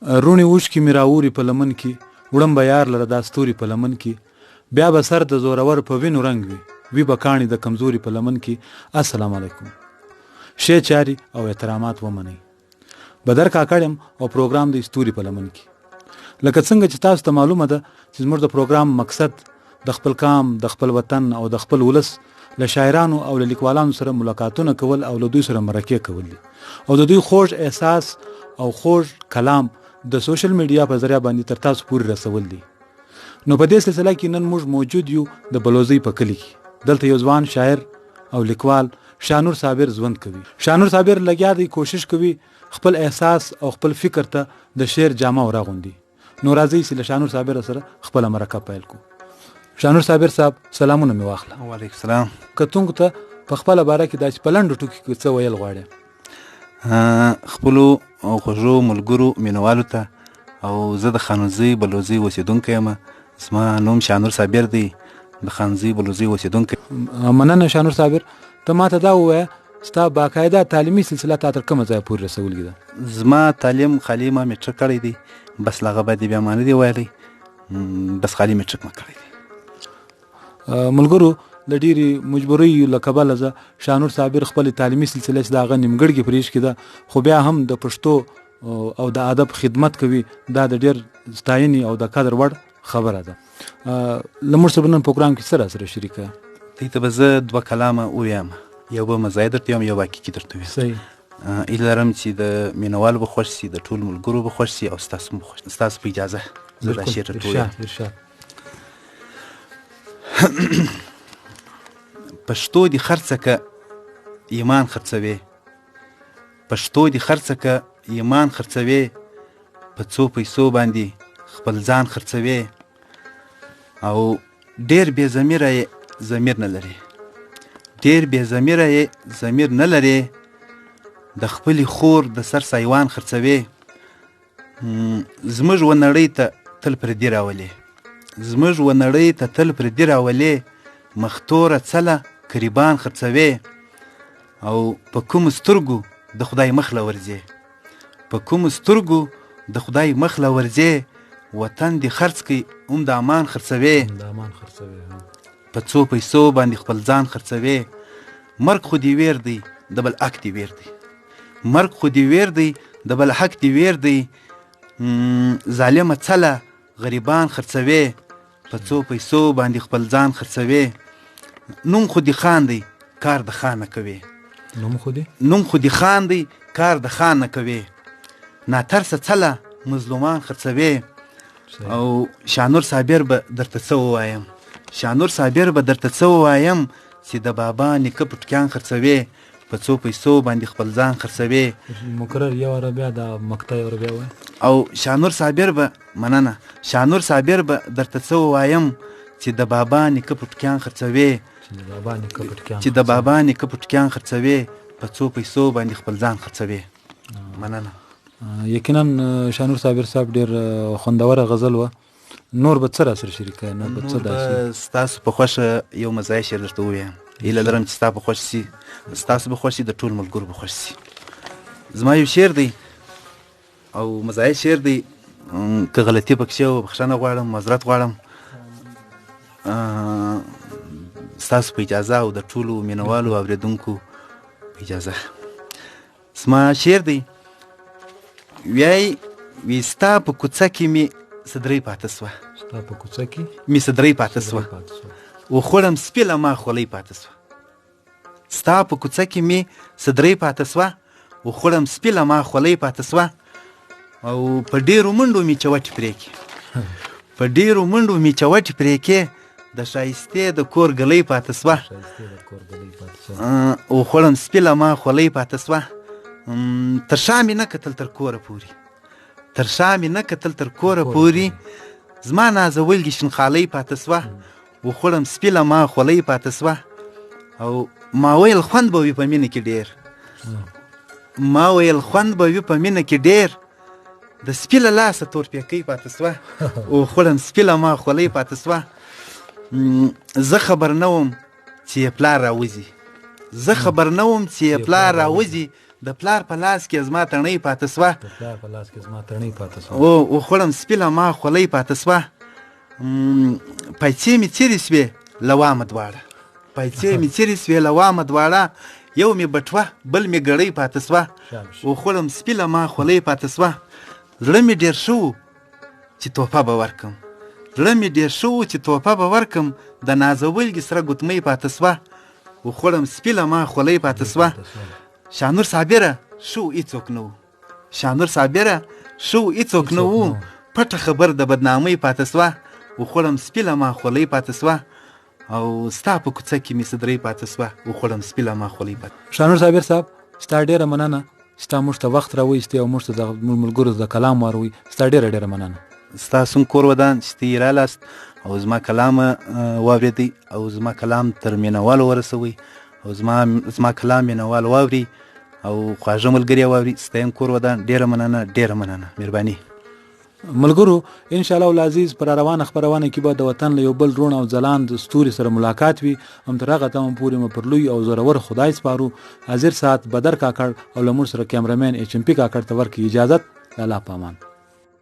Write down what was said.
رونی اوښکې مې راوري په لمن کې وړم به یار لره دا ستوري په لمن کې بیا به سر د زورور په وینو رنګ وي به کاڼي د کمزوري په لمن کې. السلام علیکم. شی چاري او احترامات ومنئ. بدر کاکړ او پروګرام د ستوري په لمن کې. لکه څنګه چې تاسو ته معلومه ده چې زموږ د پروګرام مقصد د خپل قام د خپل وطن او د خپل ولس له شاعرانو او له لیکوالانو سره ملاقاتونه کول او له دوی سره مرکې کول دي او د دوی خوږ احساس او خوږ کلام د سوشل میډیا په ذریعہ باندې تر تاسو پورې رسول دي. نو په دې سلسله کې نن موږ موجود یو د بلوزۍ په کلي کې. دلته یو ځوان شاعر او لیکوال شاهنور صابر ژوند کوي. شاهنور صابر لګیا دی کوشش کوي خپل احساس او خپل فکر ته د شعر جامه وراغوندي. نو راځي چې له شاهنور صابر سره خپل مرکه پیل کو. شاهنور صابر صاحب سلامونه مې واخله. وعلیکم السلام. کتونکو ته په خپل باره کې د پلند ټوکی کې څه ویل غواړي؟ خپلو خوږو ملګرو مینوالو ته او زه د خانوزۍ بلوزۍ اوسېدونکی یم. زما نوم شاهنور صابر دی، د خانوزۍ بلوزۍ اوسېدونکی. مننه شاهنور صابر. ته ماته دا ووایه ستا باقاعده تعلیمي سلسله تا تر کومه ځایه پورې رسولې ده؟ زما تعلیم خالي ما میټرک کړی دی، بس له هغه باندې بیا ما نه دی ویلی، بس خالي میټرک ما کړی دی. ملګرو د ډېرې مجبورۍ له کبله زه شاهنور صابر خپل تعلیمي سلسله چې د هغه نیمګړ کې پرېښ کې ده خو بیا هم د پښتو او د ادب خدمت کوي. دا د ډېر ستاینې او د قدر وړ خبره ده. له موږ سره نن پروګرام کې څه راسره شریکه؟ دې ته به زه 2 کلامه ووایم، یو به مزایه درته وایم، یو حقیقي درته وایم. صحیح. هیله لرم چې د مینوالو به خوښ شي، د ټولو ملګرو به خوښ شي او ستاسو هم خوښ. ستاسو په اجازه زه دا شعر درته ووایم. پښتو دې خرڅه که ایمان خرڅوي، پښتو دې خرڅه که ایمان خرڅوي، په څو پیسو باندې خپل ځان خرڅوي او ډېر بې ضمیره یې ضمیر نه لري، ډېر بې ضمیره یې ضمیر نه لري، د خپلې خور د سر سایوان خرڅوي. زموږ و نړۍ ته تل پردي راولي، زموږ و نړۍ ته تل پردي راولي، مختوره څله قریبان خرڅوي او په کومو سترګو د خدای مخ له ورځي، په کومو سترګو د خدای مخ له ورځي، وطن دې خرڅ کړي هم د امان خرڅوي، په څو پیسو باندې خپل ځان خرڅوي. مرګ خو دې ویر دی د بل حق دې ویر دی، مرګ خو دې ویر دی د بل حق دې ویر دی، ظالمه څله غریبان خرڅوي، په څو پیسو باندې خپل ځان خرڅوي. نوم خو دې خان دی کار د خان نه کوي، نوم خو دې خان دی کار د خان نه کوي، ناترسه څله مظلومان خرڅوي. او شاهنور صابر به درته څه ووایم، شاهنور صابر به درته څه ووایم چې د بابا نیکه پټکیان خرڅوي، په څو پیسو باندې خپل ځان خرڅوي. مکرر یو واره بیا د مقطع یو واره بیا وایي. او شاهنور صابر به مننه، شاهنور صابر به درته څه ووایم چې د بابا نیکه پټکیان خرڅوي، چې د بابا نیکه پټکیان خرڅوي، په څو پیسو باندې خپل ځان خرڅوي. مننه. یقینا شاهنور صابر صاحب ډېر خوندوره غزل وه. نور به څه راسره شریکه؟ نور به څه داسې ستاسو په خوښه یو مزایه شعر درته ووایم. هیله لرم چې ستا په خوښ شي، ستاسو به خوښ شي، د ټولو ملګرو به خوښ شي. زما یو شعر دی او مزایه شعر دی، که غلطي پکې شوې بخښنه غواړم، معذرت غواړم. ستاسو په اجازه او د ټولو مینوالو او اورېدونکو په اجازه. زما شعر دی، وی ستا په کوڅه کې مې صدرۍ پاته سوه، ستا په کوڅه کې مې صدرۍ پاته سوه، وخوړم سپي له ما خولۍ پاته سوه. ستا په کوڅه کې مې صدرۍ پاته سوه، وخوړم سپي له ما خولۍ پاته سوه، او په ډېرو منډو مې چوټې پرې کې، په ډېرو منډو مې چوټې پرې کې، د ښایستې د کور ګلۍ پاته سوه، وخوړم سپي له ما خولۍ پاته سوه. تر شا مې نه کتل تر کوره پورې، تر شا مې نه کتل تر کوره پورې، زما نازولګي شنخالۍ پاته سوه، وخوړم سپي له ما خولۍ پاته سوه. او ما ویل خوند به وي په مینه کې ډېر، ما ویل خوند به وي په مینه کې ډېر، د سپي له لاسه تورپیکۍ پاته سوه، وخوړم سپي له ما خولۍ پاته سوه. زه خبر نه وم چې یې پلار راوځي، زه خبر نه وم چې یې پلار راوځي، د پلار په لاس کې زما تڼۍ پاته سوه د پلار په لاس کې زما تڼۍ پاته سوه وخوړم سپیله ما خولۍ پاته سوه پیسې مې چیرې سوې له وامه دواړه پیسې مې چیرې سوې له وامه دواړه یو مې بټوه بل مې ګړۍ پاته سوه وخوړم سپیله ما خولۍ پاته سوه زړه مې ډېر ښه و چې توپه به ورکم زړه مې ډېر ښه و چې توپه به ورکم د نازولګي سره ګوتمۍ پاته سوه وخوړم سپیله ما خولۍ پاته سوه شانور صابره ښه و هېڅوک نه و شانور صابره ښه و هېڅوک نه و پټه خبر د بدنامۍ پاته سوه وخوړم سپیله ما خولۍ پاته سوه او ستا په کوڅه کې مې صدرۍ پاته سوه وخوړم سپیله ما خولۍ پاته شانور صابر صاحب ستا ډېره مننه ستا موږ ته وخت راوایستې او موږ ته د ملګرو د کلام واروئ ستا ډېره مننه ستاسو هم کور ودان چې ته یې رالاست او زما کلام واورېدئ او زما کلام تر مینهوالو ورسوئ او زما کلام مینهوال واوري او خواږه ملګري یې واوري ستا هم کور ودان ډېره مننه مهرباني ملګرو ان شاء الله العزیز پر روانه خبرونه کې به د وطن له یو بل روڼ او ځلانده ستوري سره ملاقات وي هم تر هغه تمام پورې مو پر لوی او زورور خدای سپارو حاضر سات بدر کاکړ او له موږ سره کیمرامین HMP کاکړ ته ورکړي اجازت الله پامان